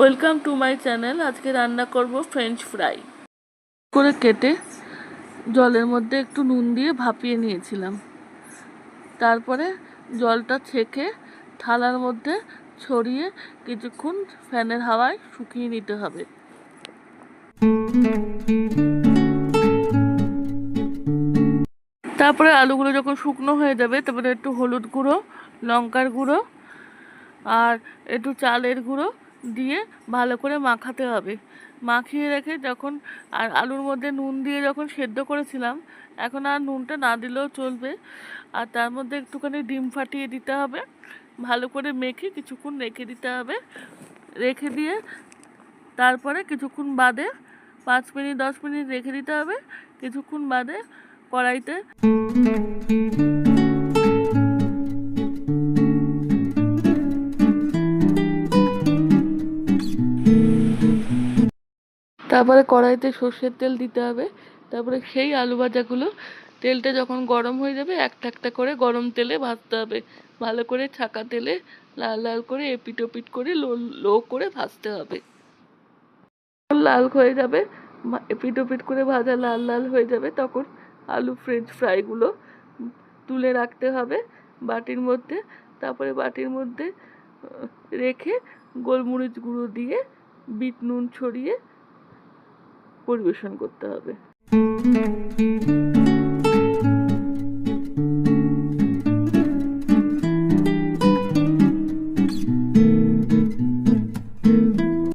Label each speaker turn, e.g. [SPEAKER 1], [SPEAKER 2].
[SPEAKER 1] Welcome to my channel. আজকে রান্না করব ফ্রেঞ্চ ফ্রাই। করে কেটে জলের মধ্যে একটু নুন দিয়ে ভাপিয়ে নিয়েছিলাম। তারপরে জলটা ছেঁকে থালার মধ্যে ছড়িয়ে কিছুক্ষণ ফ্যানের হাওয়ায় শুকিয়ে নিতে হবে। তারপরে আলুগুলো যখন শুকনো হয়ে যাবে, তারপরে একটু হলুদ গুঁড়ো, লঙ্কার গুঁড়ো আর একটু চালের গুঁড়ো দিয়ে ভালো করে মাখাতে হবে। মাখিয়ে রেখে যখন আর আলুর মধ্যে নুন দিয়ে যখন সেদ্ধ করেছিলাম, এখন আর নুনটা না দিলেও চলবে। আর তার মধ্যে একটুখানি ডিম ফাটিয়ে দিতে হবে। ভালো করে মেখে কিছুক্ষণ রেখে দিতে হবে। রেখে দিয়ে তারপরে কিছুক্ষণ বাদে 5 মিনিট 10 মিনিট রেখে দিতে হবে। কিছুক্ষণ বাদে কড়াইতে সর্ষের তেল দিতে হবে। তারপরে সেই আলু ভাজাগুলো তেলটা যখন গরম হয়ে যাবে, একটা একটা করে গরম তেলে ভাজতে হবে। ভালো করে ছাকা তেলে লাল লাল করে এপিট ওপিট করে লো করে ভাজতে হবে। লাল হয়ে যাবে, এপিট ওপিট করে ভাজা লাল লাল হয়ে যাবে, তখন আলু ফ্রেঞ্চ ফ্রাইগুলো তুলে রাখতে হবে বাটির মধ্যে। তারপরে বাটির মধ্যে রেখে গোলমরিচ গুঁড়ো দিয়ে বিট নুন ছড়িয়ে পরিবেশন করতে হবে।